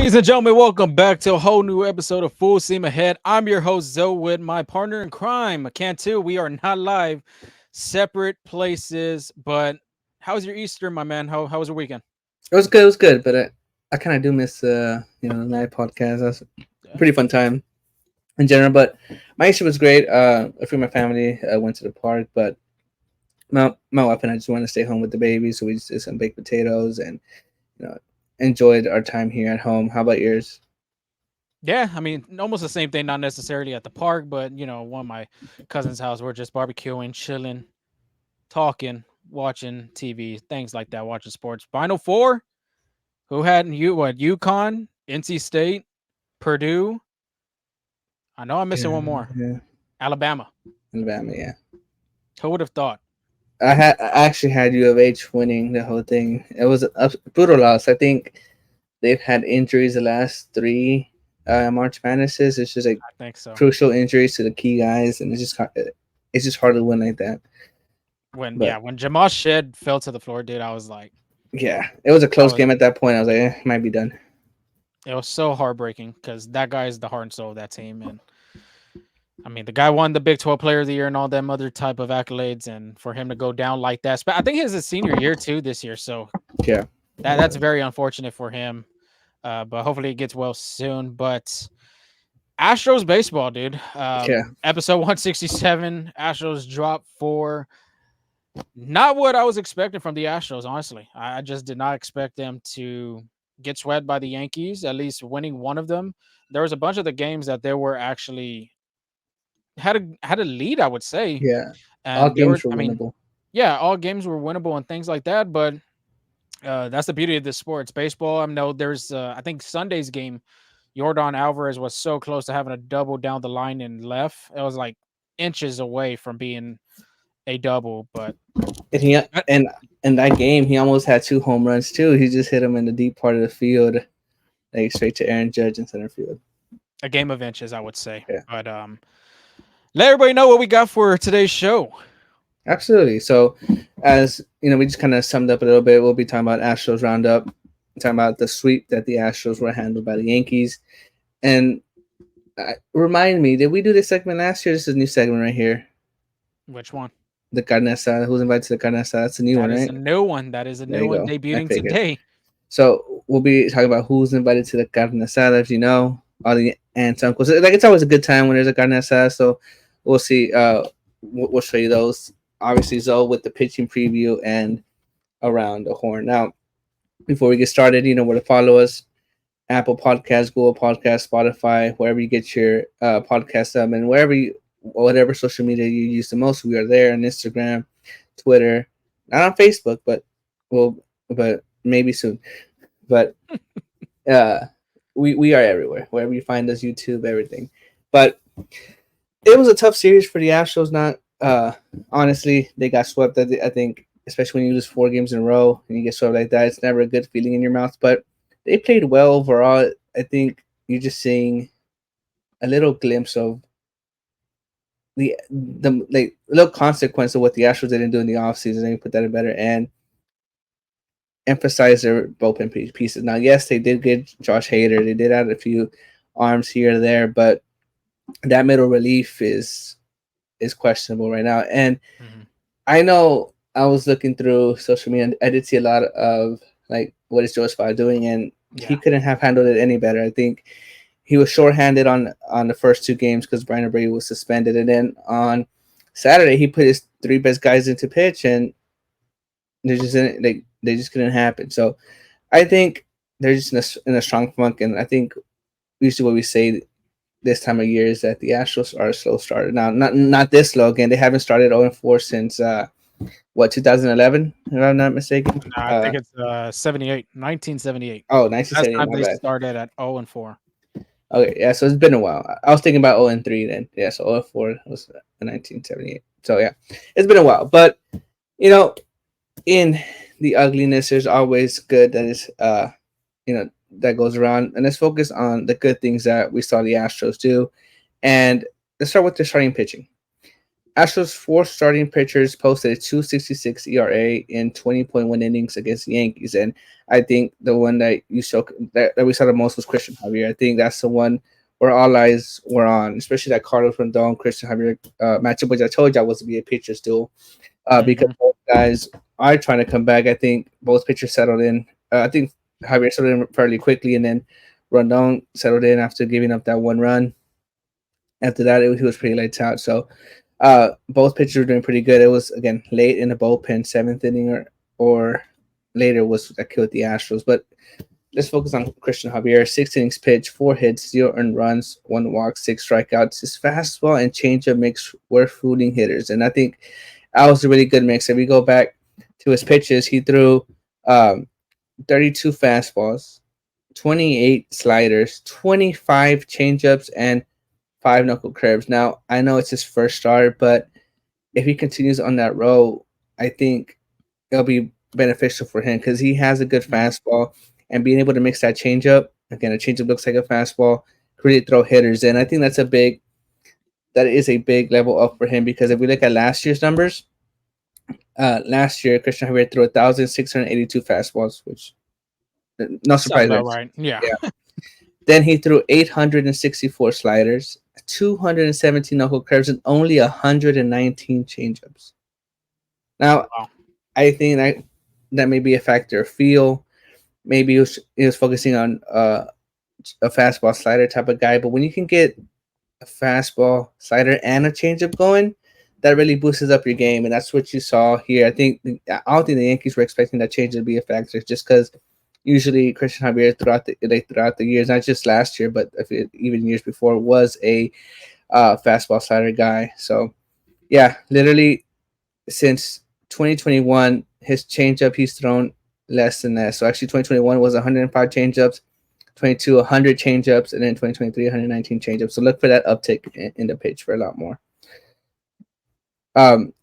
Ladies and gentlemen, welcome back to a whole new episode of Full Steam Ahead. I'm your host, Zoe, with my partner in crime, Cantu. We are not live, separate places, but how's your Easter, my man? How was your weekend? It was good. It was good, but I kind of do miss the night podcast. That's a Yeah. pretty fun time in general. But my Easter was great. A few of my family went to the park, but my wife and I just wanted to stay home with the baby, so we just did some baked potatoes and you know enjoyed our time here at home. How about yours? Yeah, I mean, almost the same thing, not necessarily at the park, but one of my cousin's house, we're just barbecuing, chilling, talking, watching TV, things like that, watching sports. Final four, who had you what, UConn, NC State, Purdue. I know I'm missing Yeah, one more. yeah, Alabama. Alabama. Yeah, Who would have thought? I actually had U of H winning the whole thing. It was a brutal loss. I think they've had injuries the last three March Madnesses. It's just like I think so. crucial injuries to the key guys, and it's just hard to win like that. But When Jamal Shed fell to the floor, dude, I was like, yeah, it was a I close was game at that point. I was like, it might be done. it was so heartbreaking because that guy is the heart and soul of that team. And I mean, the guy won the Big 12 Player of the Year and all them other type of accolades, and for him to go down like that, I think it's his senior year too this year, so Yeah, that's very unfortunate for him. But hopefully it gets well soon. But Astros baseball, dude. yeah, Episode 167, Astros drop four. Not what I was expecting from the Astros, honestly. I just did not expect them to get swept by the Yankees, at least winning one of them. There was a bunch of the games that they were actually had a lead, I would say. yeah. All And they were, games were I mean, winnable. yeah, all games were winnable and things like that. But that's the beauty of this sport. It's baseball. I know there's, I think Sunday's game, Jordan Alvarez was so close to having a double down the line and left. It was like inches away from being a double, but And he uh, and in that game, he almost had two home runs too. He just hit him in the deep part of the field, like straight to Aaron Judge in center field. a game of inches, I would say. Yeah, But let everybody know what we got for today's show. absolutely. So, as you know, we just kind of summed up a little bit. We'll be talking about Astros roundup, talking about the sweep that the Astros were handled by the Yankees, and remind me, did we do this segment last year? This is a new segment right here. Which one? The Carne Asada. Who's invited to the Carne Asada? That's a new one, That is a right? new one. That is a There new you one go. I debuting figured. today. So we'll be talking about who's invited to the Carne Asada, if you know, all the aunts, uncles. Like it's always a good time when there's a Carne Asada. So we'll see. We'll show you those. Obviously, Zoe with the pitching preview and around the horn. Now, before we get started, you know where to follow us: Apple Podcasts, Google Podcasts, Spotify, wherever you get your podcast and whatever social media you use the most, we are there on Instagram, Twitter, not on Facebook, well, but maybe soon. But uh, we are everywhere, wherever you find us, YouTube, everything. But it was a tough series for the Astros. Not honestly, they got swept. I think, especially when you lose four games in a row and you get swept like that, it's never a good feeling in your mouth. But they played well overall. I think you're just seeing a little glimpse of the like little consequence of what the Astros didn't do in the offseason. They put that in better and emphasize their bullpen pieces. Now, yes, they did get Josh Hader. They did add a few arms here or there, but that middle relief is questionable right now. And Mhm. I know I was looking through social media and I did see a lot of like what is Joe Espada doing, and he Yeah. couldn't have handled it any better. I think he was shorthanded on the first two games because Brian Brady was suspended, and then on Saturday he put his three best guys into pitch, and they just couldn't happen. So I think they're just in a strong funk, and I think usually what we say this time of year is that the Astros are a slow starter. Now, not this slow again. They haven't started 0-4 since 2011, if I'm not mistaken. No, I think it's 78, 1978. Oh, Last 1978. time My they bad. started at 0-4. Okay, yeah. So it's been a while. I was thinking about 0-3 then. Yeah, so 0-4 was 1978. So yeah, it's been a while. But you know, in the ugliness, there's always good that is that goes around, and let's focus on the good things that we saw the Astros do. And let's start with the starting pitching. Astros' four starting pitchers posted a 2.66 ERA in 20.1 innings against the Yankees, and I think the one that you saw that we saw the most was Christian Javier. I think that's the one where all eyes were on, especially that Carlos Rendon, Christian Javier matchup, which I told you I was to be a pitcher still, because Hmm. both guys are trying to come back. I think both pitchers settled in. I think Javier settled in fairly quickly, and then Rondon settled in after giving up that one run. After that, he was pretty lights out. So both pitchers were doing pretty good. It was again late in the bullpen, seventh inning or later was that killed the Astros. But let's focus on Christian Javier. 6 innings pitched, 4 hits, 0 earned runs, 1 walk, 6 strikeouts. His fastball and changeup mix were fooling hitters, and I think that was a really good mix. If we go back to his pitches, he threw um, 32 fastballs, 28 sliders, 25 changeups, and 5 knuckle curves. Now I know it's his first start, but if he continues on that road, I think it'll be beneficial for him because he has a good fastball and being able to mix that changeup. Again, a changeup looks like a fastball. Really throw hitters in. I think that is a big level up for him because if we look at last year's numbers, last year Christian Javier threw 1,682 fastballs, which no Sounds surprise there. about right. Yeah. Yeah. Then he threw 864 sliders, 217 knuckle curves, and only 119 changeups. Now, Wow. I think that may be a factor of feel. Maybe he was focusing on a fastball slider type of guy, but when you can get a fastball slider and a changeup going, that really boosts up your game, and that's what you saw here. I don't think the Yankees were expecting that change to be a factor, just because usually Christian Javier throughout the years, not just last year, but even years before, was a fastball slider guy. So yeah, literally since 2021, his changeup he's thrown less than that. So actually, 2021 was 105 changeups, 22 100 changeups, and then 2023 119 changeups. So look for that uptick in the pitch for a lot more.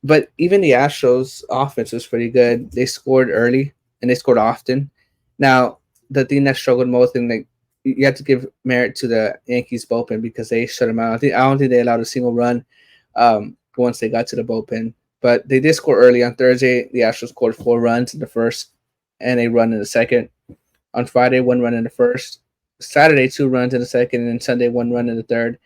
But even the Astros offense was pretty good. They scored early and they scored often. Now, the thing that struggled most, and like you have to give merit to the Yankees bullpen because they shut them out. I don't think they allowed a single run once they got to the bullpen. But they did score early on Thursday. The Astros scored 4 runs in the first and a run in the second. On Friday, 1 run in the first. Saturday, 2 runs in the second, and then Sunday, 1 run in the third.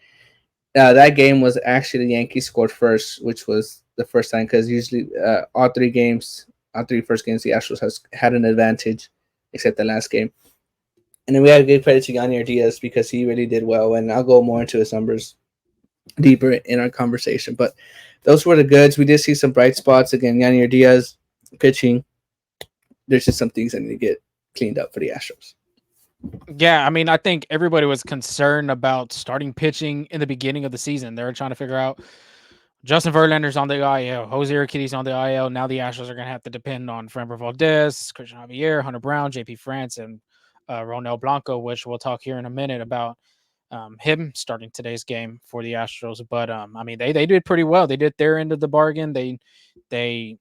That game was actually the Yankees scored first, which was the first time because usually all three first games, the Astros has had an advantage, except the last game. And then we had to give credit to Yainer Diaz because he really did well, and I'll go more into his numbers deeper in our conversation. But those were the goods. We did see some bright spots. Again, Yainer Diaz pitching. There's just some things that need to get cleaned up for the Astros. Yeah, I mean, I think everybody was concerned about starting pitching in the beginning of the season. They were trying to figure out Justin Verlander's on the IL, Jose Urquidy's on the IL. Now the Astros are going to have to depend on Framber Valdez, Christian Javier, Hunter Brown, JP France, and Ronel Blanco, which we'll talk here in a minute about him starting today's game for the Astros. But I mean, they did pretty well. They did their end of the bargain. They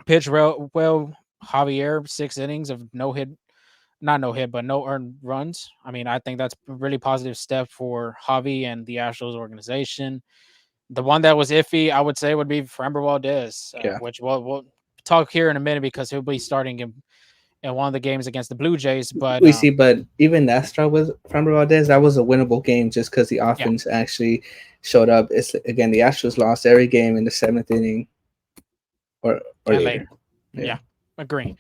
pitched well. Javier 6 innings of no hit, not no hit, but no earned runs. I mean, I think that's a really positive step for Javi and the Astros organization. The one that was iffy, I would say, would be Framber Valdez, Yeah. which we'll talk here in a minute because he'll be starting in one of the games against the Blue Jays. But We see, but even that start with Framber Valdez, that was a winnable game just because the yeah, offense actually showed up. It's again the Astros lost every game in the seventh inning or and later. later, Yeah, yeah, agree.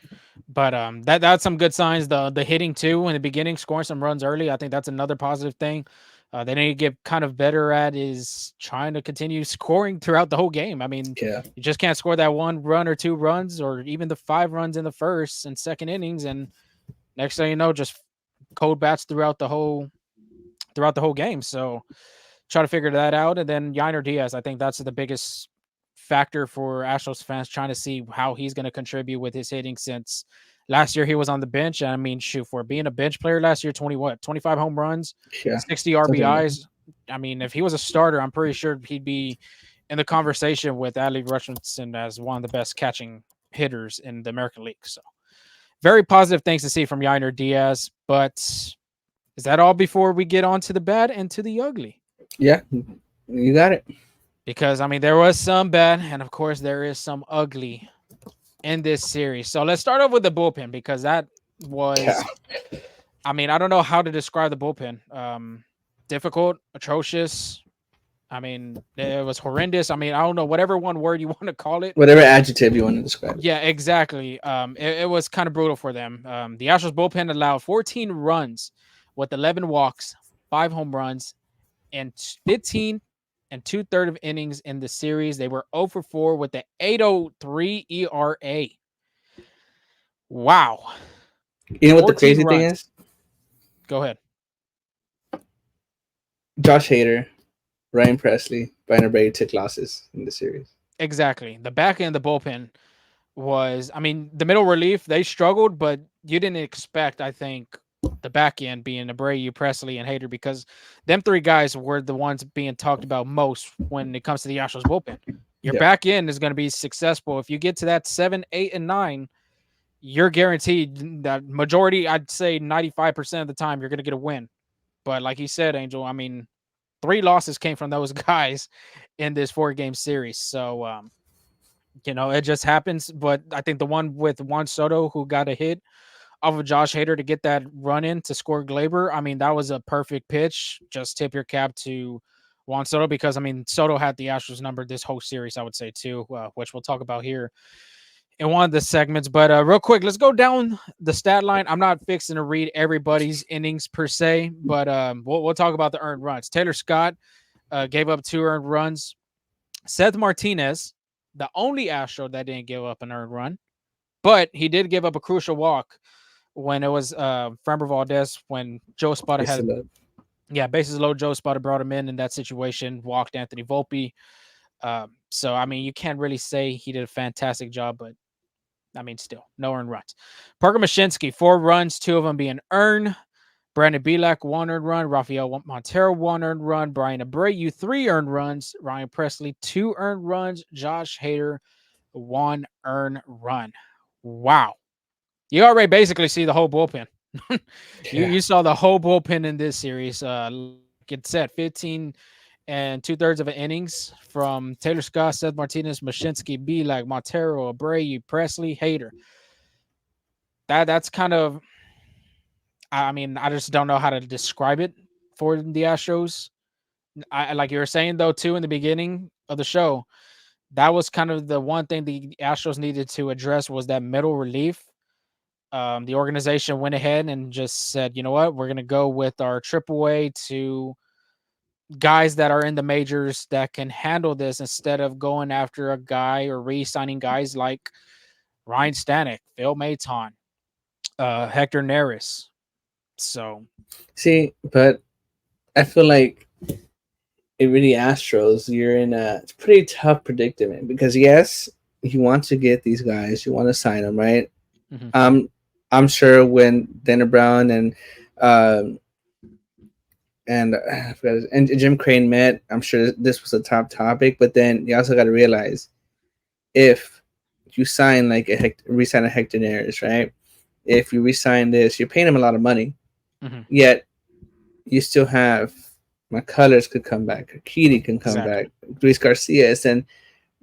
But that's some good signs. The hitting too in the beginning, scoring some runs early. I think that's another positive thing. They need to get kind of better at is trying to continue scoring throughout the whole game. I mean, yeah, you just can't score that 1 run or 2 runs or even the 5 runs in the first and second innings, and next thing you know, just cold bats throughout the whole game. So try to figure that out. And then Yainer Diaz, I think that's the biggest factor for Astros fans trying to see how he's going to contribute with his hitting since last year he was on the bench. And I mean, shoot, for being a bench player last year, 25 home runs, yeah. 60 Something amazing. RBIs. I mean, if he was a starter, I'm pretty sure he'd be in the conversation with Adley Rutschmanson as one of the best catching hitters in the American League. So very positive things to see from Yainer Diaz. But is that all before we get on to the bad and to the ugly? Yeah, you got it. because I mean there was some bad, and of course there is some ugly in this series. So let's start off with the bullpen because that Yeah. was, I mean, I don't know how to describe the bullpen. Difficult, atrocious. I mean, it was horrendous. I mean, I don't know whatever one word you want to call it. Whatever adjective you want to describe it. Yeah, exactly. It was kind of brutal for them. The Astros bullpen allowed 14 runs with 11 walks, 5 home runs, and 15 and 2/3 of innings in the series. They were 0 for 4 with the 8.03 ERA. Wow. You know what the 14 crazy thing runs. is? Go ahead. Josh Hader, Ryan Presley, Brian Brady took losses in the series. Exactly. The back end of the bullpen was, I mean, the middle relief, they struggled, but you didn't expect, I think, the back end being Abreu, Presley, and Hader because them three guys were the ones being talked about most when it comes to the Astros bullpen. Your Yeah. back end is going to be successful. If you get to that 7, 8, and 9, you're guaranteed that majority, I'd say 95% of the time, you're going to get a win. But like you said, Angel, I mean, 3 losses came from those guys in this 4-game series. So, it just happens. But I think the one with Juan Soto who got a hit off of Josh Hader to get that run in to score Glaber, I mean, that was a perfect pitch. Just tip your cap to Juan Soto because, I mean, Soto had the Astros number this whole series, I would say, too, which we'll talk about here in one of the segments. But real quick, let's go down the stat line. I'm not fixing to read everybody's innings per se, but we'll talk about the earned runs. Taylor Scott gave up 2 earned runs. Seth Martinez, the only Astro that didn't give up an earned run, but he did give up a crucial walk when it was Framber Valdez when Joe Spada It's a had, lot. bases low. Joe Spada brought him in that situation, walked Anthony Volpe. So, I mean, you can't really say he did a fantastic job, but I mean, still, no earned runs. Parker Mashinsky, 4 runs, 2 of them being earned. Brandon Belak, 1 earned run. Rafael Montero, 1 earned run. Brian Abreu, 3 earned runs. Ryan Presley, 2 earned runs. Josh Hader, 1 earned run. Wow. You already basically see the whole bullpen. you Yeah. you saw the whole bullpen in this series. Like it said, 15 and 2/3 of an innings from Taylor Scott, Seth Martinez, Mashinsky, Belak, Montero, Abreu, Presley, Hader. That's kind of, I mean, I just don't know how to describe it for the Astros. I like you were saying though too in the beginning of the show, that was kind of the one thing the Astros needed to address was that middle relief. The organization went ahead and just said, you know what, we're gonna go with our AAA to guys that are in the majors that can handle this instead of going after a guy or re-signing guys like Ryan Stanek, Phil Maton, Hector Neris. So See, but I feel like it really Astros, you're in a it's pretty tough predicament because yes, you want to get these guys, you want to sign them, right? mhm, Um, I'm sure when Denner Brown um I forgot and Jim Crane met, I'm sure this was a top topic. But then you also got to realize if you sign like resign a Hector Neris, right? If you resign this, you're paying him a lot of money. mhm, Yet you still have McCullers could come back, Keedy can come exactly. back, Luis Garcias, and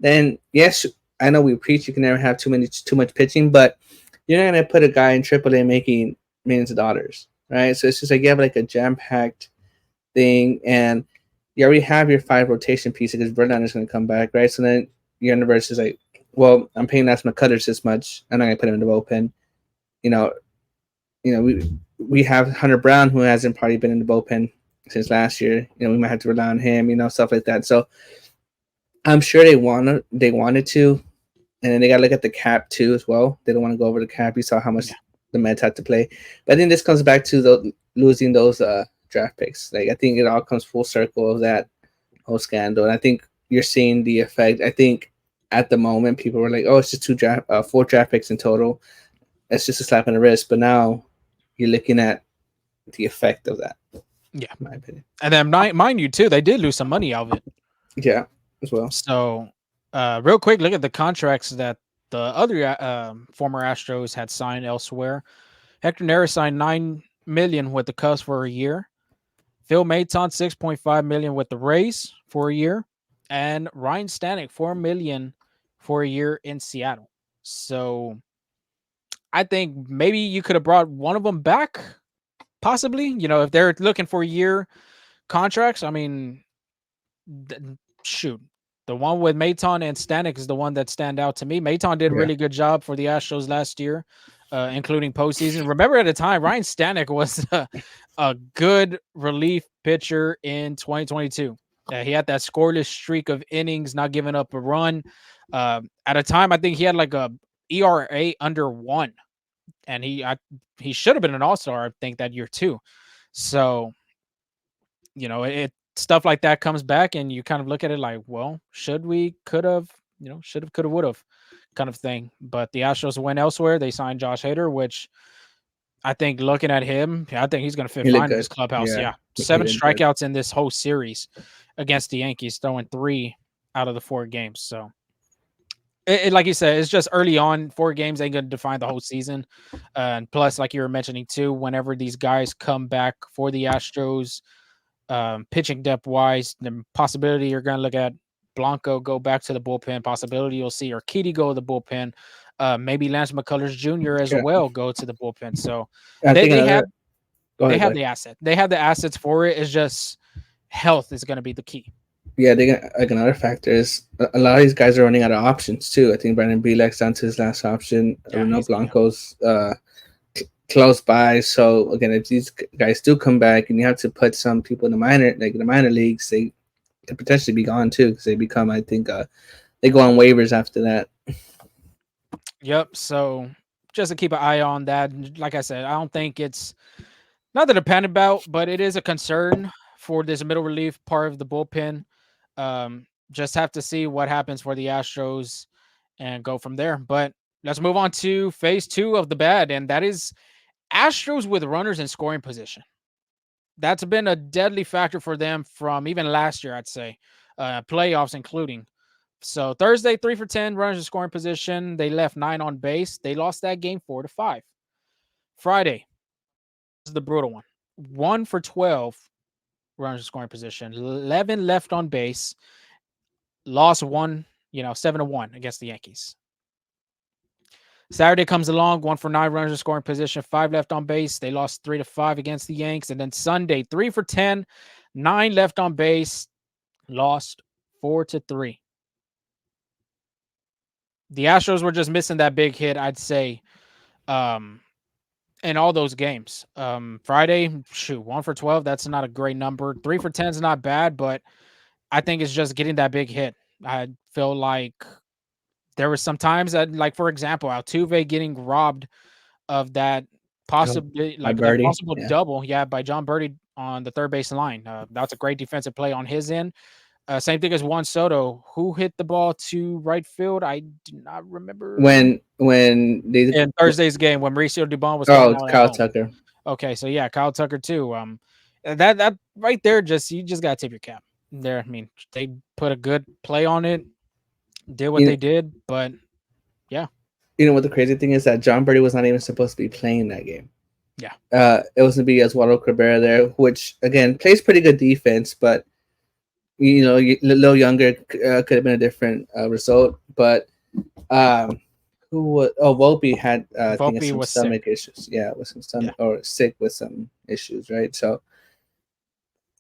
then yes, I know we preach you can never have too much pitching, but you're not gonna put a guy in AAA making millions of dollars, right? So it's just like you have like a jam packed thing, and you already have your 5 rotation pieces because Verlander's gonna come back, right? So then your universe is like, well, I'm paying Last McCullers this much, I'm not gonna put him in the bullpen. You know, we have Hunter Brown who hasn't probably been in the bullpen since last year. We might have to rely on him, stuff like that. So I'm sure they wanted to, and then they got to look at the cap too as well. They don't want to go over the cap. You saw how much Yeah. the Mets had to play, but I think this comes back to losing those draft picks. Like I think it all comes full circle of that whole scandal, and I think you're seeing the effect. I think at the moment people were like, "Oh, it's just 4 draft picks in total. It's just a slap on the wrist." But now you're looking at the effect of that, Yeah. in my opinion. And then mind you too, they did lose some money out of it. Yeah, as well. So real quick, look at the contracts that the other former Astros had signed elsewhere. Hector Neris signed 9 million with the Cubs for a year. Phil Maton 6.5 million with the Rays for a year. and Ryan Stanek, $4 million for a year in Seattle. So I think maybe you could have brought one of them back, possibly. If they're looking for year contracts, I mean, th- shoot, the one with Maton and Stanek is the one that stand out to me. Maton did a Yeah, really good job for the Astros last year, including postseason. Remember at the time, Ryan Stanek was a good relief pitcher in 2022. He had that scoreless streak of innings, not giving up a run. At a time, I think he had like a ERA under 1, and he should have been an all-star, I think, that year too. So it stuff like that comes back, and you kind of look at it like, well, could have, should have, could have, would have, kind of thing. But the Astros went elsewhere. They signed Josh Hader, which I think, looking at him, I think he's going to fit he looked fine in this good. clubhouse. Yeah, Yeah, he 7 did good. strikeouts in this whole series against the Yankees, throwing 3 out of the 4 games. So like you said, it's just early on. 4 games ain't going to define the whole season. And plus, like you were mentioning too, whenever these guys come back for the Astros, pitching depth wise, the possibility you're going to look at Blanco go back to the bullpen. Possibility you'll see Urquidy go to the bullpen. Maybe Lance McCullers Jr. as Yeah, well go to the bullpen. So I they think they have another. Go they ahead. Go have ahead. the asset. They have the assets for it. It's just health is going to be the key. Yeah, they got like another factor is a lot of these guys are running out of options too. I think Brandon Bielek's down to his last option. Yeah, Reno he's yeah. Blanco's close by. So again, if these guys do come back, and you have to put some people in the minor leagues, they could potentially be gone too because they become, I think, they go on waivers after that. Yep. So just to keep an eye on that. Like I said, I don't think it's not that a panic about, but it is a concern for this middle relief part of the bullpen. Just have to see what happens for the Astros and go from there. But let's move on to phase 2 of the bad, and that is Astros with runners in scoring position. That's been a deadly factor for them from even last year, I'd say, playoffs including. So Thursday, 3 for 10 runners in scoring position. They left 9 on base. They lost that game 4-5. Friday is the brutal one. 1 for 12 runners in scoring position. 11 left on base. Lost 7-1 against the Yankees. Saturday comes along, 1 for 9 runners in scoring position, 5 left on base. They lost 3-5 against the Yanks. And then Sunday, 3 for 10, 9 left on base, lost 4-3. The Astros were just missing that big hit, I'd say, in all those games. Friday, 1 for 12. That's not a great number. 3 for 10 is not bad, but I think it's just getting that big hit. I feel like there were some times that, like, for example, Altuve getting robbed of that Oh, possibly my like that birdie. possible Yeah. double, yeah, by John Birdie on the third base line. That's a great defensive play on his end. Same thing as Juan Soto, who hit the ball to right field. I do not remember When they in Thursday's game when Mauricio Dubon was coming oh, out at Kyle home. Tucker. Okay, so yeah, Kyle Tucker too. That right there, just you just gotta tip your cap there. I mean, they put a good play on it, did what You they did, but yeah, you know what the crazy thing is that John Birdie was not even supposed to be playing that game. yeah. It was to be Oswaldo Cabrera there, which again plays pretty good defense, but a little younger could have been a different result. But um, who was? Oh, Volpe had I think Volpe some was sick. stomach issues. Yeah, with some Yeah. stomach or sick with some issues, right? So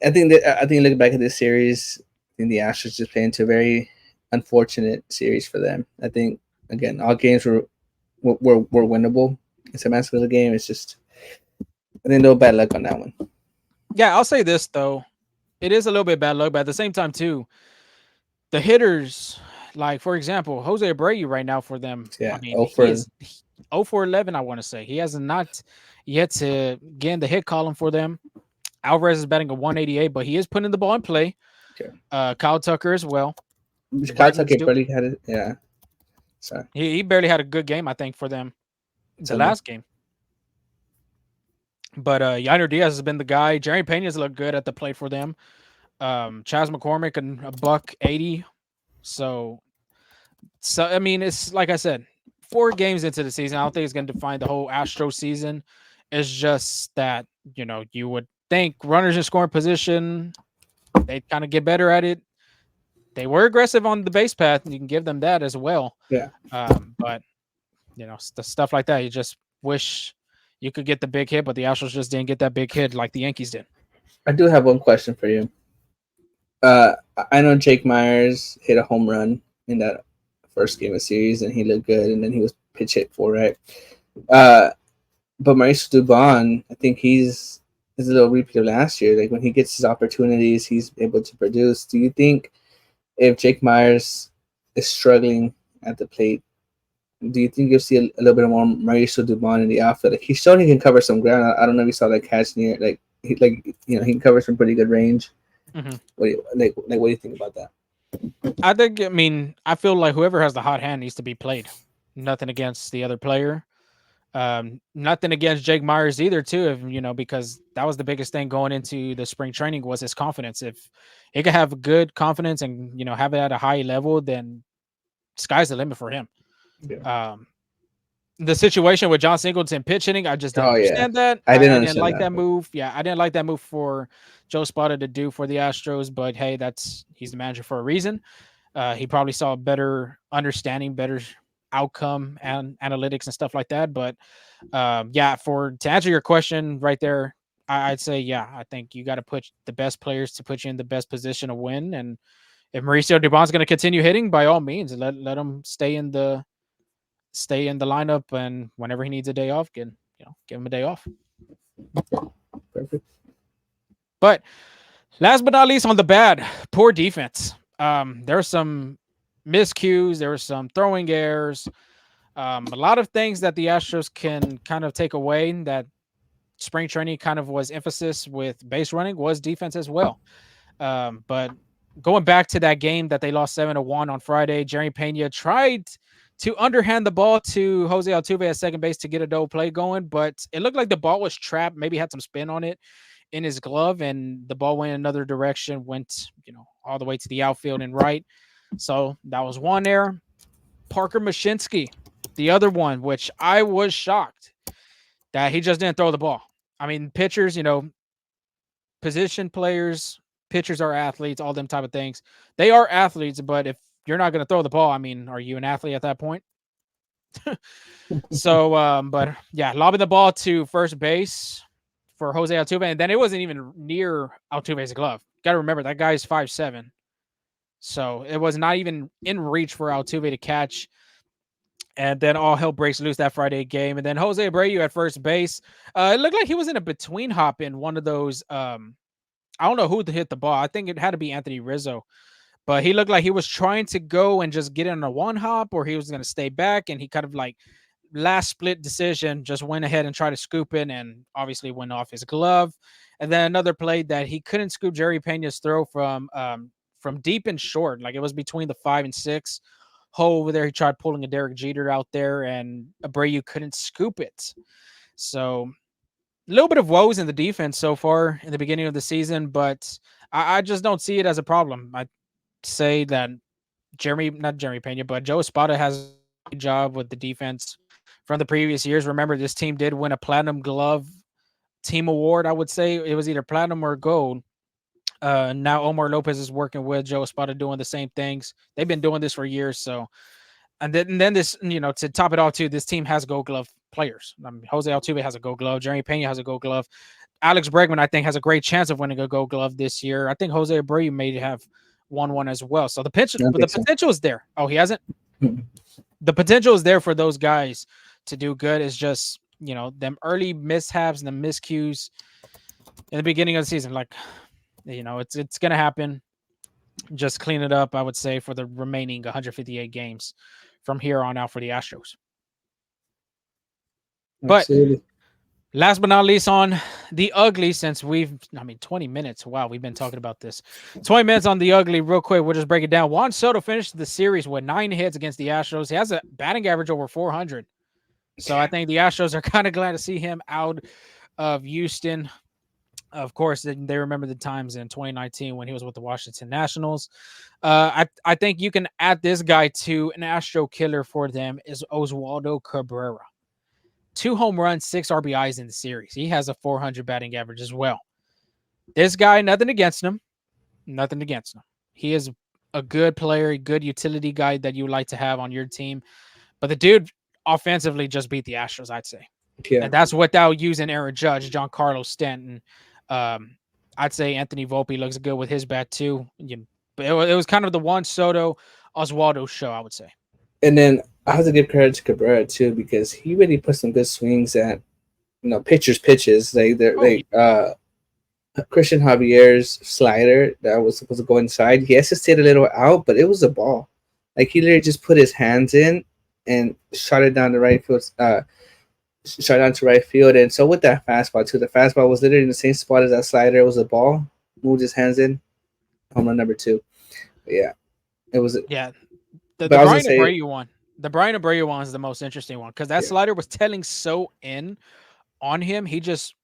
I think looking back at this series, I think the Astros just played into a very unfortunate series for them. I think again all games were winnable. It's a massive of the game. It's just I think no bad luck on that one. Yeah, I'll say this though. It is a little bit bad luck, but at the same time too, the hitters, like for example, Jose Abreu right now for them. I Yeah, mean, he over is 0 for 11. I want to say he has not yet to get in the hit column for them. Alvarez is batting a 188, but he is putting the ball in play. Kyle Tucker as well. Kyle Bregman's Tucker barely had it. Yeah, sorry. he barely had a good game, I think, for them the Sunday. last game. But Yainer Diaz has been the guy. Jerry Pena's looked good at the plate for them. Chas McCormick and a buck 80. So I mean, it's like I said, 4 games into the season. I don't think it's going to define the whole Astro season. It's just that you would think runners in scoring position, they kind of get better at it. they were aggressive on the base path, and you can give them that as well. Yeah. But the stuff like that, you just wish you could get the big hit, but the Astros just didn't get that big hit like the Yankees did. I do have one question for you. I know Jake Myers hit a home run in that first game of series, and he looked good, and then he was pitch hit for, right? But Mauricio Dubon, I think he's a little repeat of last year. Like when he gets his opportunities, he's able to produce. Do you think if Jake Myers is struggling at the plate, do you think you'll see a little bit more Mauricio Dubon in the outfield? Like he's shown he can cover some ground. I don't know if you saw that catch near he can cover some pretty good range. Mm-hmm. What do you think about that? I feel like whoever has the hot hand needs to be played. Nothing against the other player. Nothing against Jake Myers either, too, because that was the biggest thing going into the spring training was his confidence. If he can have good confidence and, have it at a high level, then sky's the limit for him. Yeah. The situation with John Singleton pitch hitting, I just didn't understand that. I didn't like that move. Yeah, I didn't like that move for Joe Spada to do for the Astros, but hey, he's the manager for a reason. He probably saw a better understanding, better outcome and analytics and stuff like that. But to answer your question right there, I'd say, I think you got to put the best players to put you in the best position to win. And if Mauricio Dubon's going to continue hitting, by all means, let him stay in the lineup, and whenever he needs a day off, give him a day off. Perfect. But last but not least, on the bad, poor defense. There were some miscues, there were some throwing errors, a lot of things that the Astros can kind of take away. That spring training kind of was emphasis with base running was defense as well. But going back to that game that they lost 7-1 on Friday, Jerry Pena tried to underhand the ball to Jose Altuve at second base to get a double play going, but it looked like the ball was trapped, maybe had some spin on it in his glove, and the ball went another direction, went, all the way to the outfield and right. So that was one error. Parker Mashinsky, the other one, which I was shocked that he just didn't throw the ball. I mean, pitchers, position players, pitchers are athletes, all them type of things. They are athletes, but if you're not going to throw the ball, I mean, are you an athlete at that point? So, lobbing the ball to first base for Jose Altuve, and then it wasn't even near Altuve's glove. Got to remember, that guy's 5'7". So it was not even in reach for Altuve to catch. And then all hell breaks loose that Friday game. And then Jose Abreu at first base. It looked like he was in a between hop in one of those. I don't know who hit the ball. I think it had to be Anthony Rizzo. But he looked like he was trying to go and just get in a one hop, or he was going to stay back. And he kind of like last split decision, just went ahead and tried to scoop it, and obviously went off his glove. And then another play that he couldn't scoop Jerry Pena's throw from deep and short. Like it was between the 5 and 6 hole over there. He tried pulling a Derek Jeter out there, and Abreu couldn't scoop it. So a little bit of woes in the defense so far in the beginning of the season, but I just don't see it as a problem. I say that not Jeremy Pena, but Joe Espada has a great job with the defense from the previous years. Remember, this team did win a Platinum Glove team award. I would say it was either platinum or gold. Now Omar Lopez is working with Joe Espada doing the same things. They've been doing this for years. So, and then this, to top it all too, this team has Gold Glove players. I mean, Jose Altuve has a Gold Glove. Jeremy Pena has a Gold Glove. Alex Bregman, I think, has a great chance of winning a Gold Glove this year. I think Jose Abreu may have won one as well. So the potential is there. Oh, he hasn't? The potential is there for those guys to do good. It's just, them early mishaps and the miscues in the beginning of the season. Like, it's going to happen. Just clean it up, I would say, for the remaining 158 games from here on out for the Astros. Absolutely. But last but not least on the ugly, since 20 minutes. Wow, we've been talking about this. 20 minutes on the ugly. Real quick, we'll just break it down. Juan Soto finished the series with 9 hits against the Astros. He has a batting average over 400. So I think the Astros are kind of glad to see him out of Houston. Of course, they remember the times in 2019 when he was with the Washington Nationals. I think you can add this guy to an Astro killer for them is Oswaldo Cabrera. 2 home runs, 6 RBIs in the series. He has a 400 batting average as well. This guy, nothing against him. He is a good player, a good utility guy that you would like to have on your team. But the dude offensively just beat the Astros, I'd say. Yeah, And that's without using Aaron Judge, Giancarlo Stanton. Um, I'd say Anthony Volpe looks good with his bat too. But it was kind of the Juan Soto Oswaldo show, I would say. and then I have to give credit to Cabrera too because he really put some good swings at pitchers pitches. Oh yeah, Christian Javier's slider that was supposed to go inside. He stayed a little out, but it was a ball. Like he literally just put his hands in and shot it down the right field. Shot down to right field. And so with that fastball too, the fastball was literally in the same spot as that slider. It was a ball. Moved his hands in. Home run number two. But yeah, it was. yeah. The But the I was gonna Brian say, Abreu one, the Brian Abreu one is the most interesting one because that yeah, slider was telling so in on him. He just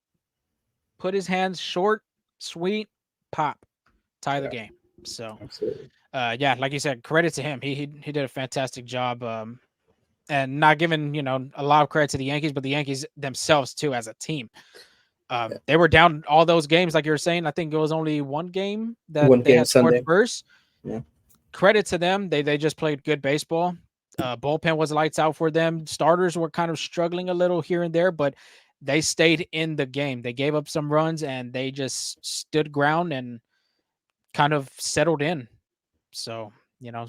put his hands short, sweet, pop, tie the yeah, game. So absolutely. yeah, like you said, credit to him. He did a fantastic job. And not giving a lot of credit to the Yankees, but the Yankees themselves too as a team. Yeah. They were down all those games, like you were saying. I think it was only one game that One they game had scored Sunday. first. Yeah. Credit to them. They just played good baseball. Bullpen was lights out for them. Starters were kind of struggling a little here and there, but they stayed in the game. They gave up some runs and they just stood ground and kind of settled in. So,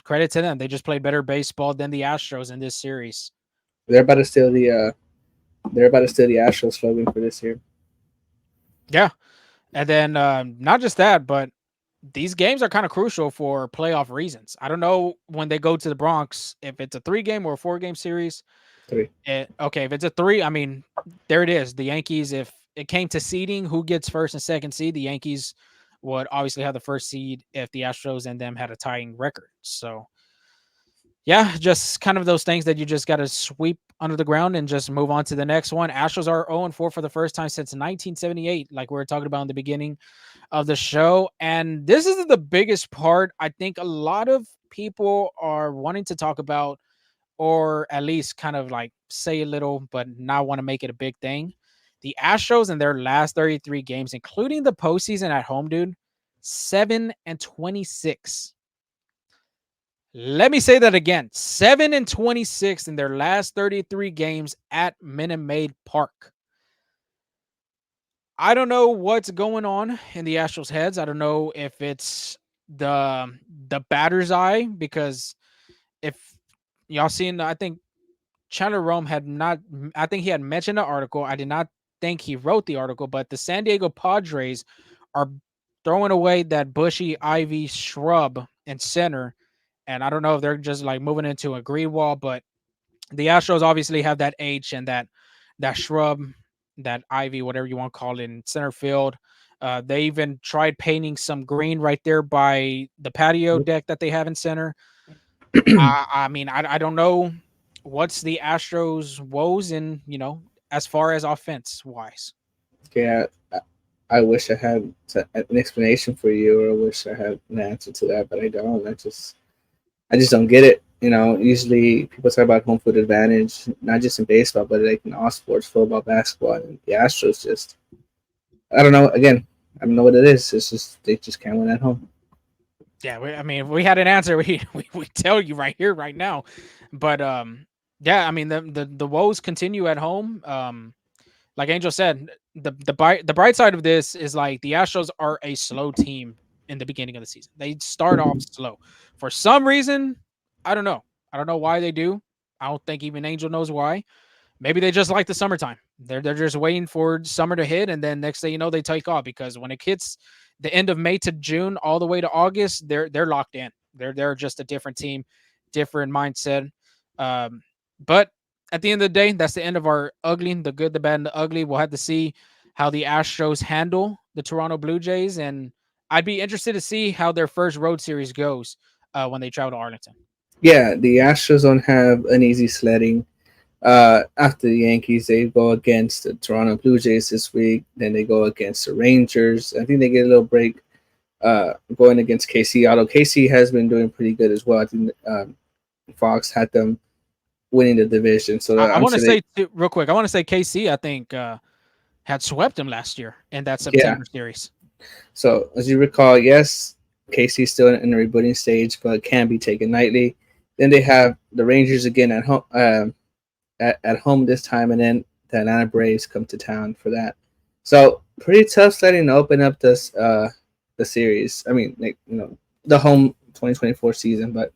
credit to them. They just played better baseball than the Astros in this series. They're about to steal the. They're about to steal the Astros slogan for this year. Yeah. And then not just that, but these games are kind of crucial for playoff reasons. I don't know when they go to the Bronx if it's a 3-game or a 4-game series. Three. Okay, if it's a 3, I mean, there it is. The Yankees, if it came to seeding, who gets first and second seed, the Yankees would obviously have the first seed if the Astros and them had a tying record. So, yeah, just kind of those things that you just got to sweep under the ground and just move on to the next one. Astros are 0-4 for the first time since 1978, like we were talking about in the beginning of the show. And this is the biggest part I think a lot of people are wanting to talk about, or at least kind of like say a little, but not want to make it a big thing. The Astros in their last 33 games, including the postseason at home, dude, 7-26. Let me say that again. 7-26 in their last 33 games at Minute Maid Park. I don't know what's going on in the Astros heads. I don't know if it's the batter's eye, because if y'all seen, I think Chandler Rome had not, I think he had mentioned the article. I did not think he wrote the article, but the San Diego Padres are throwing away that bushy ivy shrub in center. And I don't know if they're just like moving into a green wall, but the Astros obviously have that H and that shrub, that ivy, whatever you want to call it, in center field. They even tried painting some green right there by the patio deck that they have in center. I mean, I don't know what's the Astros woes in, as far as offense wise. Yeah, I wish I had an explanation for you, or I wish I had an answer to that, but I don't. I just don't get it. Usually people talk about home field advantage, not just in baseball, but like in all sports, football, basketball, and the Astros just, I don't know. Again, I don't know what it is. It's just they just can't win at home. Yeah, I mean, if we had an answer, we tell you right here, right now. But yeah, I mean, the woes continue at home. Like Angel said, the bright side of this is like the Astros are a slow team in the beginning of the season. They start off slow for some reason. I don't know. I don't know why they do. I don't think even Angel knows why. Maybe they just like the summertime. They're just waiting for summer to hit, and then next thing you know, they take off, because when it hits the end of May to June, all the way to August, they're locked in. They're just a different team, different mindset. Um, but at the end of the day, that's the end of our ugly, the good, the bad, and the ugly. We'll have to see how the Astros handle the Toronto Blue Jays, and I'd be interested to see how their first road series goes when they travel to Arlington. Yeah, the Astros don't have an easy sledding. After the Yankees, they go against the Toronto Blue Jays this week. Then they go against the Rangers. I think they get a little break going against KC. Although KC has been doing pretty good as well. I think Fox had them winning the division. So I I'm want to sure they, say real quick. I want to say KC. I think had swept him last year in that yeah. September series. So as you recall, yes, KC still in the rebooting stage, but can be taken lightly. Then they have the Rangers again at home, at home this time, and then the Atlanta Braves come to town for that. So pretty tough sledding to open up this the series. I mean, like, the home 2024 season, but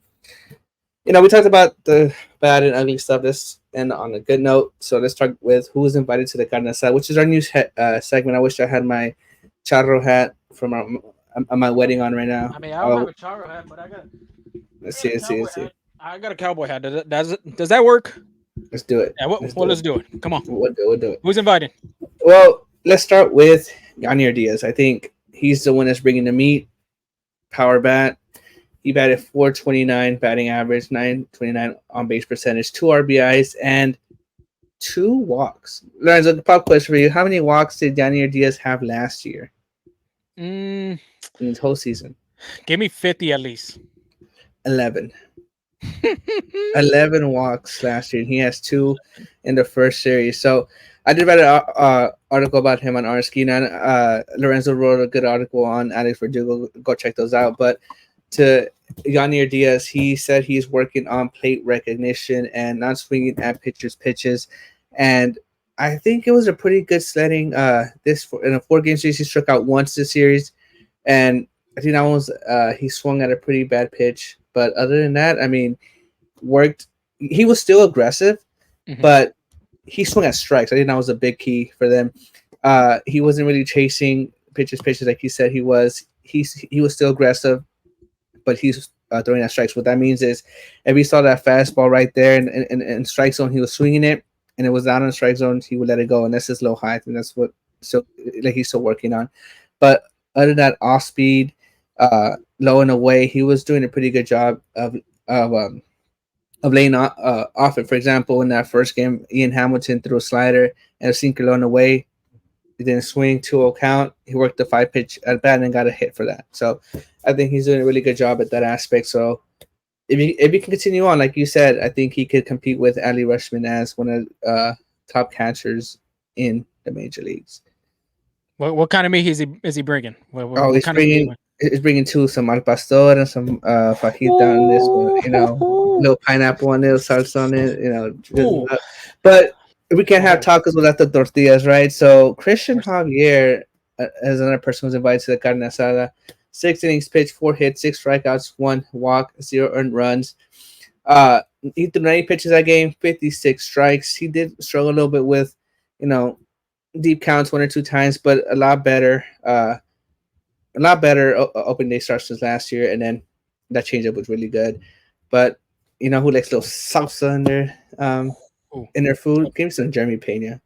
we talked about the bad and ugly stuff. Let's end on a good note. So let's start with who was invited to the Carne Asada, which is our new segment. I wish I had my charro hat from my wedding on right now. I mean, I don't have a Charo hat, but Let's I got see, a let's see, cowboy let's see. hat. I got a cowboy hat. Does that work? Let's do it. Yeah. Let's Well, do let's it. do it. Come on. We'll do it. Who's invited? Well, let's start with Yainer Diaz. I think he's the one that's bringing the meat. Power bat. He batted 429 batting average, 929 on base percentage, 2 RBIs, and 2 walks. Lorenzo, the pop question for you: how many walks did Yainer Diaz have last year Mm, in his whole season? give me 50 at least. 11. 11 walks last year. He has 2 in the first series. So I did write an article about him on Arskina. Lorenzo wrote a good article on Alex Verdugo. Go check those out. But to Yainer Diaz, he said he's working on plate recognition and not swinging at pitchers' pitches. And I think it was a pretty good sledding. In a 4-game series, he struck out once this series, and I think that was he swung at a pretty bad pitch. But other than that, I mean, worked. He was still aggressive, but he swung at strikes. I think that was a big key for them. He wasn't really chasing pitches like he said he was. He was still aggressive, but he's throwing at strikes. What that means is, if he saw that fastball right there in strike zone, he was swinging it, and it was down in strike zone, he would let it go, and that's his low high. And that's what he's still working on. But other than that, off speed, low and away, he was doing a pretty good job of laying off it. For example, in that first game, Ian Hamilton threw a slider and a sinker low and away. He didn't swing 2-0 count. He worked the 5-pitch at bat and got a hit for that. So I think he's doing a really good job at that aspect. So if he can continue on, like you said, I think he could compete with Ali Rushman as one of the top catchers in the major leagues. What kind of meat is he bringing? What kind he's bringing some al pastor and some fajita on this one, little pineapple on it, salsa on it, but we can't have tacos without the tortillas, right? So Christian Javier, as another person who's invited to the Carne Asada, 6 innings pitched, 4 hits, 6 strikeouts, 1 walk, 0 earned runs. He threw 90 pitches that game, 56 strikes. He did struggle a little bit with, deep counts 1 or 2 times, but a lot better open day starts since last year, and then that changeup was really good. But who likes a little salsa in their food? Give me some Jeremy Pena.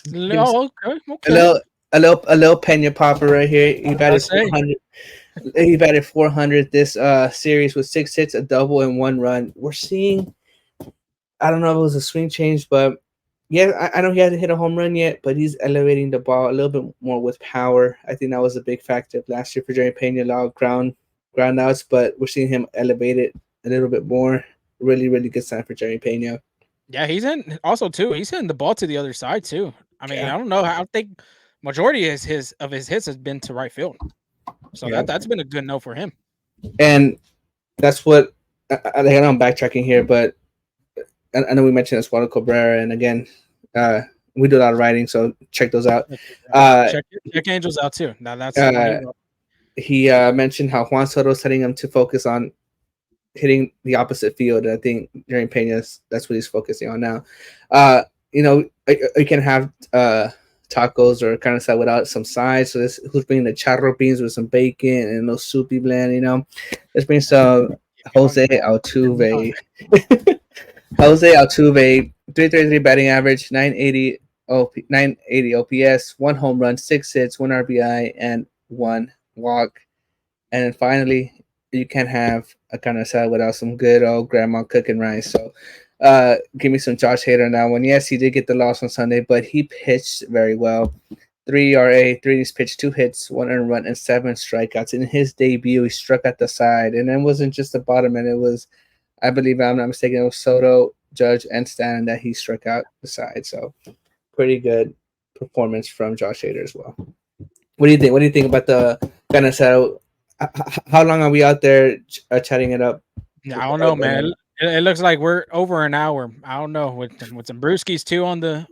Okay. A little Pena popper right here. He batted 400. He batted 400 this series with 6 hits, a double, and 1 run. We're seeing, I don't know if it was a swing change, but yeah, I know he hasn't hit a home run yet, but he's elevating the ball a little bit more with power. I think that was a big factor last year for Jeremy Pena, a lot of ground outs, but we're seeing him elevate it a little bit more. Really, really good sign for Jeremy Pena. Yeah, he's hitting the ball to the other side too. I mean, I don't know. I think majority of his hits has been to right field. So that's been a good note for him. And that's what I know I'm backtracking here, but I know we mentioned Escuadro Cabrera, and again, we do a lot of writing, so check those out. Check Angels out too. Now that's he mentioned how Juan Soto is setting him to focus on hitting the opposite field. And I think Jeremy Pena's that's what he's focusing on now. You can have tacos or kind of side without some sides. So this who's bringing the charro beans with some bacon and no soupy blend. Let's bring some Jose Altuve. Jose Altuve, 333 batting average, 980 OPS, 1 home run, 6 hits, 1 RBI, and 1 walk. And then finally, you can't have a Carne Asada without some good old grandma cooking rice. So give me some Josh Hader on that one. Yes, he did get the loss on Sunday, but he pitched very well. 3 ERA, 3 innings pitched, 2 hits, 1 earned run, and 7 strikeouts. In his debut, he struck at the side, and it wasn't just the bottom end. It was, I believe, I'm not mistaken, it was Soto, Judge, and Stanton that he struck out the side. So pretty good performance from Josh Hader as well. What do you think? What do you think about the Carne Asada How long are we out there chatting it up? Yeah, I don't know, man. It looks like we're over an hour. I don't know with some brewskis too on the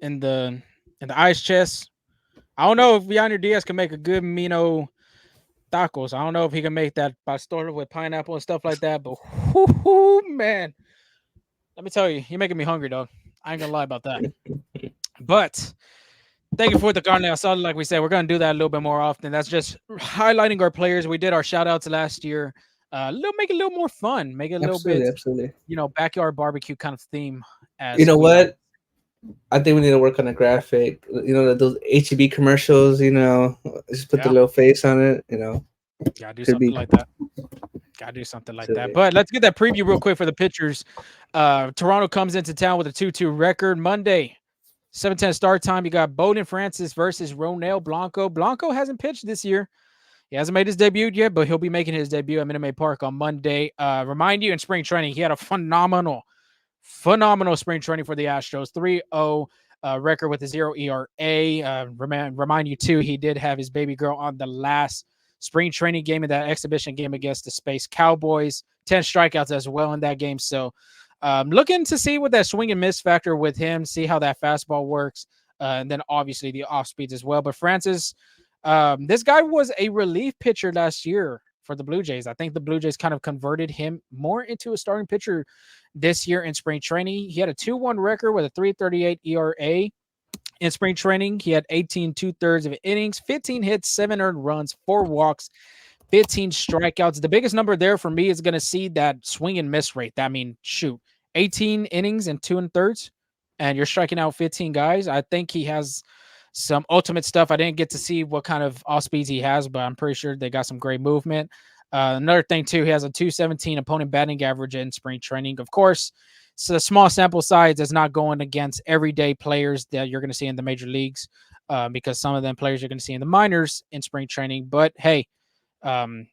in the in the ice chest. I don't know if Yainer Diaz can make a good Mino tacos. I don't know if he can make that pastor with pineapple and stuff like that. But man, let me tell you, you're making me hungry, dog. I ain't gonna lie about that. But thank you for the Carne Asada. Like we said, we're gonna do that a little bit more often. That's just highlighting our players. We did our shout outs last year. Make it a little more fun. Make it a little Absolutely, bit, absolutely. backyard barbecue kind of theme, You as know we like. what? I think we need to work on a graphic. Those HEB commercials. Just put the Yeah, little face on it. gotta do Could something be. like that. Gotta do something like that. Absolutely. But let's get that preview real quick for the pitchers. Toronto comes into town with a 2-2 record Monday. 7:10 start time. You got Bowden Francis versus Ronel Blanco. Blanco hasn't pitched this year. He hasn't made his debut yet, but he'll be making his debut at Minute Maid Park on Monday. Remind you, in spring training, he had a phenomenal spring training for the Astros. 3-0 record with a 0 ERA. Remind you, too, he did have his baby girl on the last spring training game in that exhibition game against the Space Cowboys. 10 strikeouts as well in that game. So looking to see what that swing and miss factor with him, see how that fastball works. And then obviously the off speeds as well. But Francis, this guy was a relief pitcher last year for the Blue Jays. I think the Blue Jays kind of converted him more into a starting pitcher this year in spring training. He had a 2-1 record with a 3.38 ERA. In spring training, he had 18 2/3 of innings, 15 hits, 7 earned runs, 4 walks, 15 strikeouts. The biggest number there for me is going to see that swing and miss rate. That mean, shoot, 18 innings and 2 1/3, and you're striking out 15 guys. I think he has some ultimate stuff. I didn't get to see what kind of off speeds he has, but I'm pretty sure they got some great movement. Another thing too, he has a 217 opponent batting average in spring training. Of course, it's a small sample size. It's not going against everyday players that you're going to see in the major leagues, because some of them players you're going to see in the minors in spring training. But hey,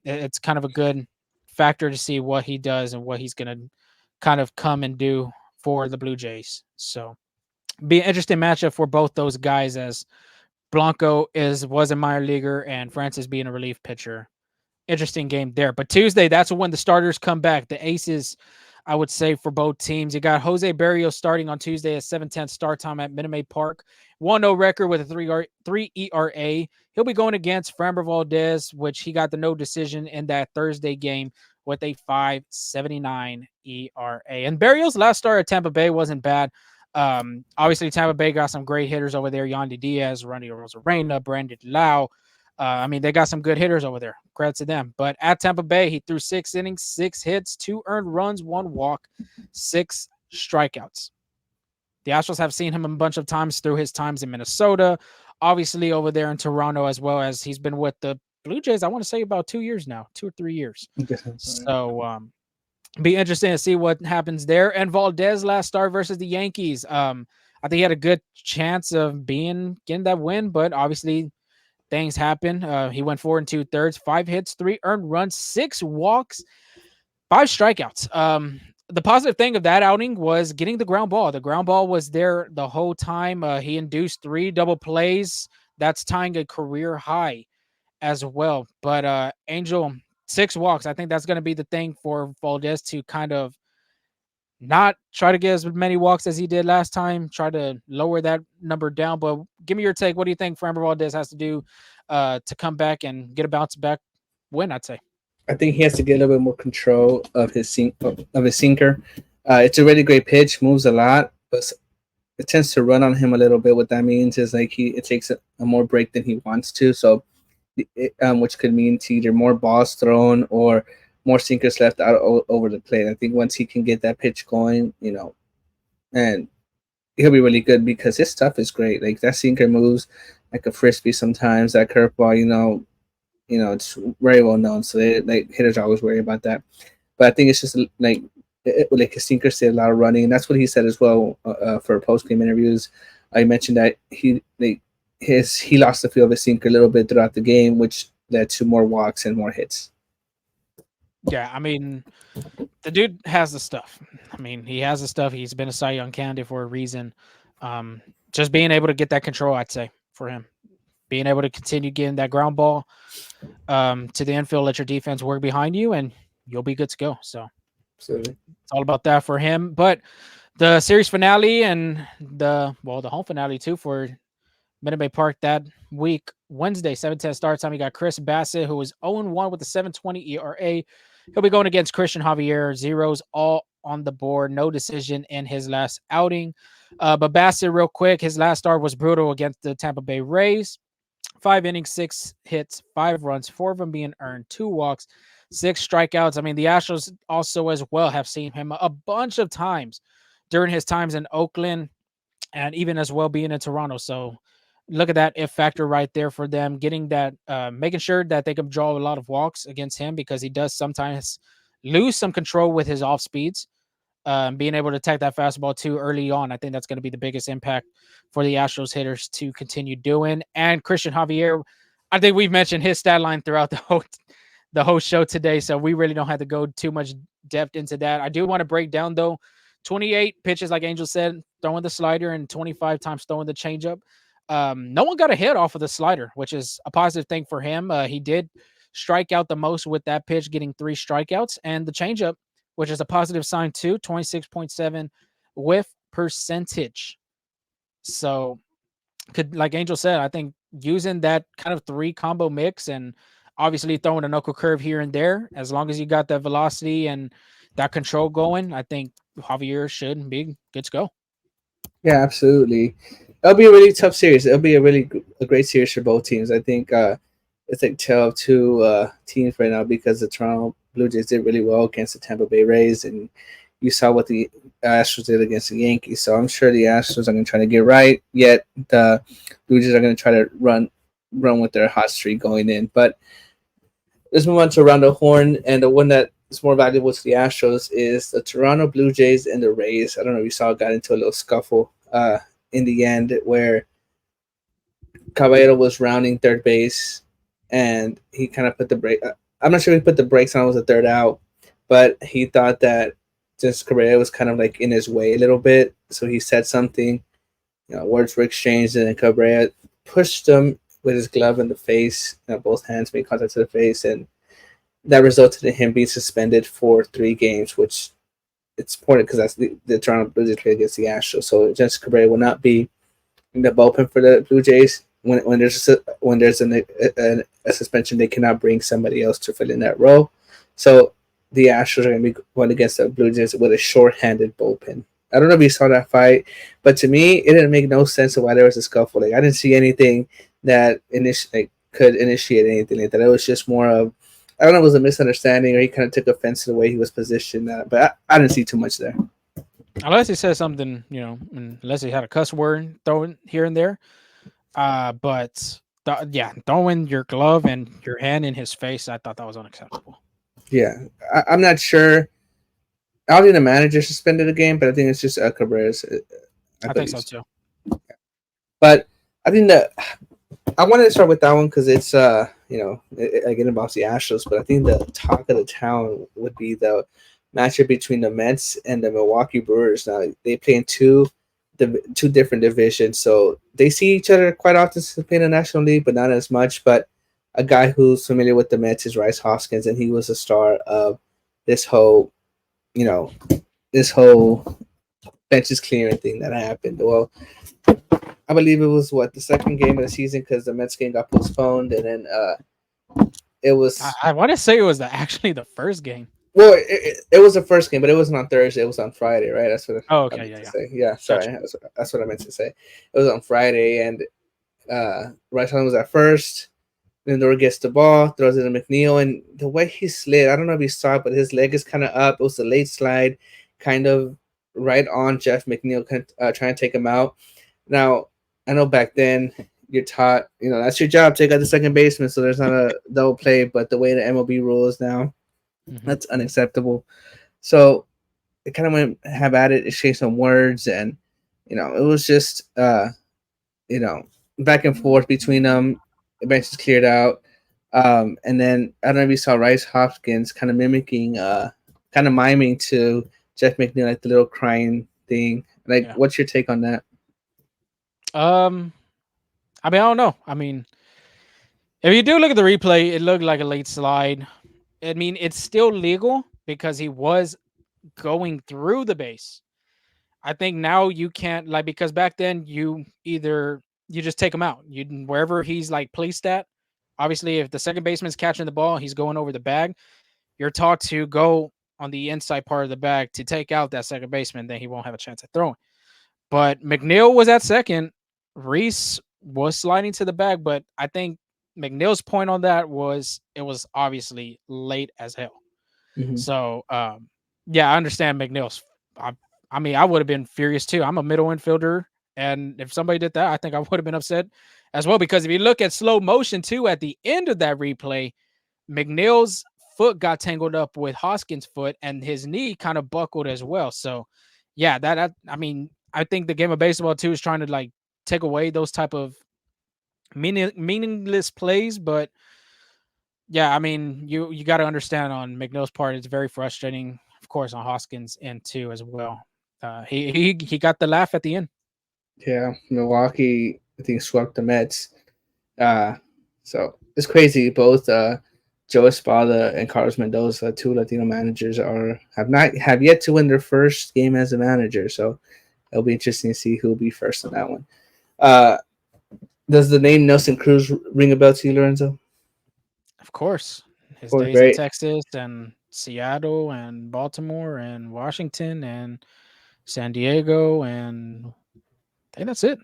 it's kind of a good factor to see what he does and what he's going to kind of come and do for the Blue Jays. So be an interesting matchup for both those guys, as Blanco was a minor leaguer and Francis being a relief pitcher. Interesting game there. But Tuesday, that's when the starters come back. The aces, I would say, for both teams. You got Jose Barrios starting on Tuesday at 7:10 start time at Minute Maid Park. 1-0 record with a 3 ERA. He'll be going against Framber Valdez, which he got the no decision in that Thursday game with a 5.79 ERA. And Barrios' last start at Tampa Bay wasn't bad. Obviously, Tampa Bay got some great hitters over there. Yainer Diaz, Ronnie Rosarena, Brandon Lau. They got some good hitters over there. Credit to them. But at Tampa Bay, he threw 6 innings, 6 hits, 2 earned runs, 1 walk, 6 strikeouts. The Astros have seen him a bunch of times through his times in Minnesota, obviously over there in Toronto, as well as he's been with the Blue Jays, I want to say about 2 years now, 2 or 3 years. So be interesting to see what happens there. And Valdez last start versus the Yankees. I think he had a good chance of getting that win, but obviously things happen. He went 4 2/3, 5 hits, 3 earned runs, 6 walks, 5 strikeouts. The positive thing of that outing was getting the ground ball. The ground ball was there the whole time. He induced 3 double plays. That's tying a career high as well. But Angel, 6 walks. I think that's going to be the thing for Valdez to kind of not try to get as many walks as he did last time. Try to lower that number down. But give me your take. What do you think Framber Valdez has to do to come back and get a bounce back win? I'd say. I think he has to get a little bit more control of his sinker. It's a really great pitch, moves a lot, but it tends to run on him a little bit. What that means is like it takes a more break than he wants to. So, which could mean to either more balls thrown or more sinkers left out over the plate. I think once he can get that pitch going, and he'll be really good because his stuff is great. Like that sinker moves like a frisbee sometimes. That curveball, it's very well known. So like hitters always worry about that. But I think it's just like his sinker did a lot of running, and that's what he said as well for post game interviews. I mentioned that he lost the feel of his sinker a little bit throughout the game, which led to more walks and more hits. Yeah, the dude has the stuff. He has the stuff. He's been a Cy Young candidate for a reason. Just being able to get that control, I'd say, for him. being able to continue getting that ground ball to the infield, let your defense work behind you, and you'll be good to go. So Absolutely. it's all about that for him. But the series finale and the home finale too for Minute Maid Park that week, Wednesday, 7:10 start time. You got Chris Bassett, who was 0-1 with a 7.20 ERA. He'll be going against Christian Javier. Zeros all on the board. No decision in his last outing. But Bassett, real quick, his last start was brutal against the Tampa Bay Rays. 5 innings, 6 hits, 5 runs, 4 of them being earned, 2 walks, 6 strikeouts. I mean, the Astros also as well have seen him a bunch of times during his times in Oakland and even as well being in Toronto. So look at that if factor right there for them, getting that, making sure that they can draw a lot of walks against him because he does sometimes lose some control with his off speeds. Being able to attack that fastball too early on, I think that's going to be the biggest impact for the Astros hitters to continue doing. And Christian Javier, I think we've mentioned his stat line throughout the whole show today, so we really don't have to go too much depth into that. I do want to break down though, 28 pitches, like Angel said, throwing the slider and 25 times throwing the changeup. No one got a hit off of the slider, which is a positive thing for him. He did strike out the most with that pitch, getting 3 strikeouts, and the changeup, which is a positive sign too, 26.7 whiff percentage. So, could like Angel said, I think using that kind of 3 combo mix and obviously throwing a knuckle curve here and there, as long as you got that velocity and that control going, I think Javier should be good to go. Yeah, absolutely. It'll be a really tough series. It'll be a great series for both teams. I think it's like tale of two teams right now because the Toronto Blue Jays did really well against the Tampa Bay Rays, and you saw what the Astros did against the Yankees. So I'm sure the Astros are going to try to get right. Yet the Blue Jays are going to try to run with their hot streak going in. But let's move on to around the horn, and the one that is more valuable to the Astros is the Toronto Blue Jays and the Rays. I don't know if you saw got into a little scuffle in the end where Caballero was rounding third base, and he kind of put the brake. I'm not sure if he put the brakes on. It was a third out, but he thought that just Caballero was kind of like in his way a little bit, so he said something. Words were exchanged, and then Cabrera pushed him with his glove in the face. Both hands made contact to the face, and that resulted in him being suspended for 3 games, which it's important because that's the Toronto Blue Jays play against the Astros. So Jesse Cabrera will not be in the bullpen for the Blue Jays. When there's a suspension, they cannot bring somebody else to fill in that role. So the Astros are going to be going against the Blue Jays with a short-handed bullpen. I don't know if you saw that fight, but to me, it didn't make no sense of why there was a scuffle. Like I didn't see anything that could initiate anything like that. It was just more of, I don't know, if it was a misunderstanding or he kind of took offense to the way he was positioned. But I didn't see too much there. Unless he said something, unless he had a cuss word thrown here and there. But yeah, throwing your glove and your hand in his face, I thought that was unacceptable. Yeah, I'm not sure. I don't think the manager suspended the game, but I think it's just Cabrera's. I think so too. But I think that I wanted to start with that one because it's again about the Astros, but I think the talk of the town would be the matchup between the Mets and the Milwaukee Brewers. Now they play in two different divisions, so they see each other quite often since they play in the National League, but not as much. But a guy who's familiar with the Mets is Rice Hoskins, and he was a star of this whole, this whole benches clearing thing that happened. Well, I believe it was the second game of the season because the Mets game got postponed, and then it was. I want to say it was actually the first game. Well, it was the first game, but it wasn't on Thursday. It was on Friday, right? That's what Oh, I okay, meant to yeah. say. Yeah, sorry, that's what I meant to say. It was on Friday, and Rice was at first. Lindor gets the ball, throws it to McNeil, and the way he slid, I don't know if you saw it, but his leg is kind of up. It was a late slide, kind of right on Jeff McNeil, trying to take him out. Now, I know back then you're taught, that's your job, take out the second baseman, so there's not a double play, but the way the MLB rules now, that's unacceptable. So it kind of went have at it, exchanged some words, and it was just back and forth between them. The bench is cleared out. And then I don't know if you saw Rice Hopkins kind of mimicking, kind of miming to Jeff McNeil, like the little crying thing. Like, what's your take on that? I mean, I don't know. I mean, If you do look at the replay, it looked like a late slide. I mean, it's still legal because he was going through the base. I think now you can't like because back then you just take him out. You wherever he's like placed at. Obviously, if the second baseman's catching the ball, he's going over the bag. You're taught to go on the inside part of the bag to take out that second baseman. Then he won't have a chance at throwing. But McNeil was at second. Reese was sliding to the bag, but I think McNeil's point on that was it was obviously late as hell. Hmm. So yeah, I understand McNeil's. I, I mean, I would have been furious too. I'm a middle infielder, and if somebody did that, I think I would have been upset as well. Because if you look at slow motion too, at the end of that replay, McNeil's foot got tangled up with Hoskins' foot, and his knee kind of buckled as well. So yeah, I mean, I think the game of baseball too is trying to like take away those type of meaningless plays, but yeah, I mean, you got to understand on McNeil's part, it's very frustrating. Of course, on Hoskins' end too as well. He got the laugh at the end. Yeah, Milwaukee, I think, swept the Mets. Uh, so it's crazy. Both Joe Espada and Carlos Mendoza, two Latino managers, have yet to win their first game as a manager. So it'll be interesting to see who'll be first on that one. Uh, does the name Nelson Cruz ring a bell to you, Lorenzo? Of course, Of his course, days in very. Texas and Seattle and Baltimore and Washington and San Diego and I think that's it.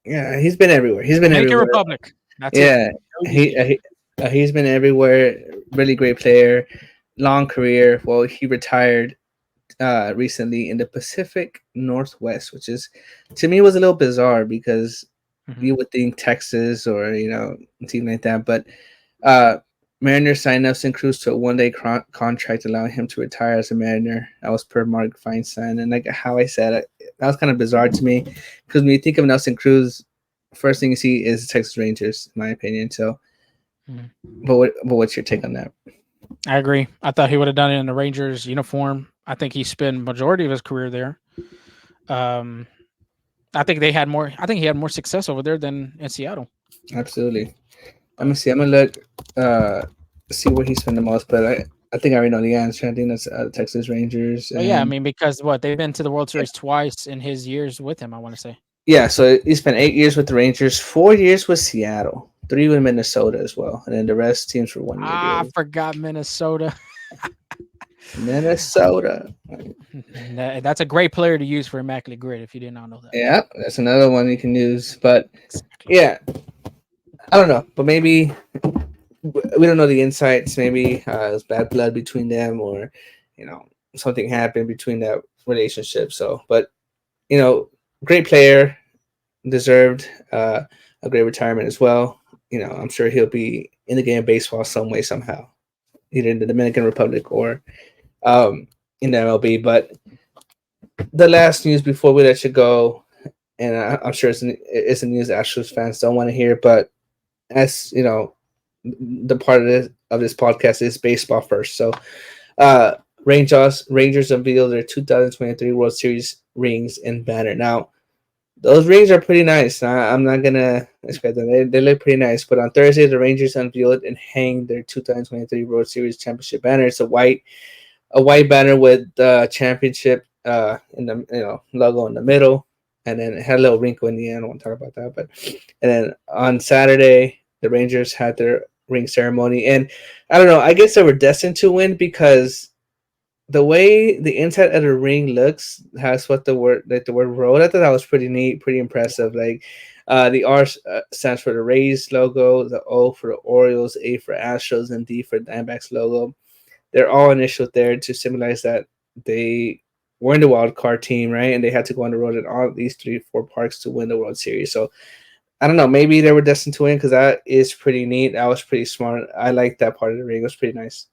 Yeah, he's been everywhere. He's been Dominican everywhere. Republic. That's it. Yeah, he, OUP. uh, he he's been everywhere. Really great player, long career. Well, he retired recently in the Pacific Northwest, which is to me was a little bizarre because Mhm. you would think Texas or a team like that, but uh, Mariners signed Nelson Cruz to a one-day contract, allowing him to retire as a Mariner. That was per Mark Feinstein, and like how I said it, that was kind of bizarre to me because when you think of Nelson Cruz, first thing you see is the Texas Rangers, in my opinion. So, Mhm. but what's your take on that? I agree. I thought he would have done it in the Rangers uniform. I think he spent majority of his career there. Um, I think they had more. I think he had more success over there than in Seattle. Absolutely. I'm gonna But see. I'm gonna look, see where he spent the most, but I think I already know the answer. I think that's Texas Rangers, but yeah, I and mean, because what they've been to the World Series twice in his years with him. I want to say. yeah. So he spent 8 years with the Rangers, 4 years with Seattle, three with Minnesota as well, and then the rest teams for 1 year Ah, I deals. forgot Minnesota. Minnesota. That's a great player to use for Immaculate Grid. If you did not know that. Yeah, that's another one you can use. But Exactly. yeah, I don't know. But maybe we don't know the insights. Maybe there's bad blood between them, or you know something happened between that relationship. So, but you know, great player, deserved a great retirement as well. I'm sure he'll be in the game of baseball some way somehow, either in the Dominican Republic or in the MLB. But the last news before we let you go, and I'm sure it's a news Astros fans don't want to hear, but as you know, the part of this podcast is baseball first. So, uh, Rangers unveiled their 2023 World Series rings and banner. Now, those rings are pretty nice. I'm not gonna expect them. They look pretty nice. But on Thursday, the Rangers unveiled and hanged their 2023 World Series championship banner. It's a white banner with the championship in the logo in the middle, and then it had a little wrinkle in the end. I won't talk about that. But and then on Saturday, the Rangers had their ring ceremony, and I don't know. I guess they were destined to win because the way the inside of the ring looks has what the word road. I thought that was pretty neat, pretty impressive. Like the R stands for the Rays logo, the O for the Orioles, A for Astros, and D for Diamondbacks logo. They're all initialed there to symbolize that they were in the wild card team, right? And they had to go on the road at all these 3 4 parks to win the World Series. So I don't know, maybe they were destined to win because that is pretty neat. That was pretty smart. I like that part of the ring. It was pretty nice.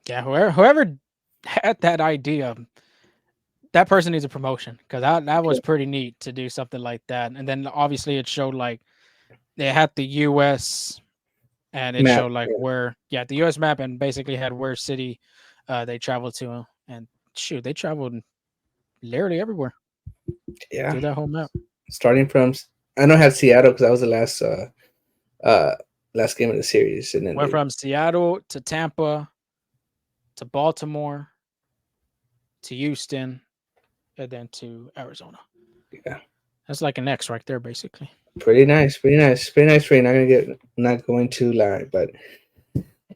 Yeah, whoever had that idea, that person needs a promotion because that was pretty neat to do something like that. And then obviously it showed like they had the U.S. and it Matt, showed like where the U.S. map and basically had where city they traveled to, and shoot, they traveled literally everywhere yeah, through that whole map. starting from I don't have Seattle because that was the last last game of the series, and then Went from Seattle to Tampa to Baltimore to Houston and then to Arizona. yeah, That's like an X right there, basically. pretty nice, pretty nice, pretty nice. Pretty not going to lie, but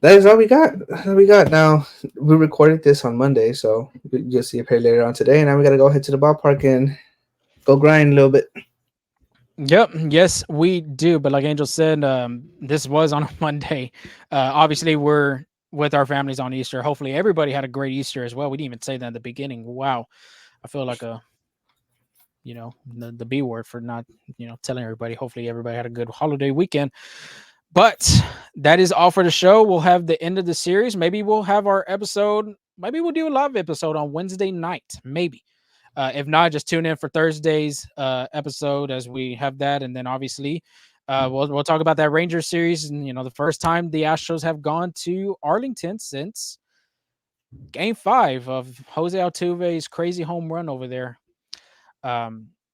that is all we got. That's all we got now. We recorded this on Monday, so you'll see a pair later on today. And now we got to go head to the ballpark and go grind a little bit. Yep. Yes, we do. But like Angel said, this was on a Monday. Obviously, we're with our families on Easter. Hopefully, everybody had a great Easter as well. We didn't even say that in the beginning. Wow. I feel like the B word for not, telling everybody. Hopefully, everybody had a good holiday weekend. But that is all for the show. We'll have the end of the series. Maybe we'll have our episode. Maybe we'll do a live episode on Wednesday night. Maybe. If not, just tune in for Thursday's episode as we have that, and then obviously we'll talk about that Rangers series. And the first time the Astros have gone to Arlington since Game 5 of Jose Altuve's crazy home run over there. But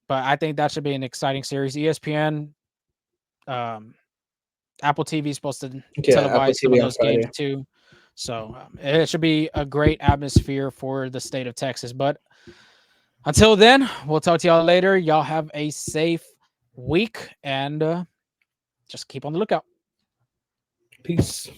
I think that should be an exciting series. ESPN, Apple TV is supposed to Yeah, Apple televise some of TV on those games Friday. too. So it should be a great atmosphere for the state of Texas. But until then, we'll talk to y'all later. Y'all have a safe week and just keep on the lookout. Peace.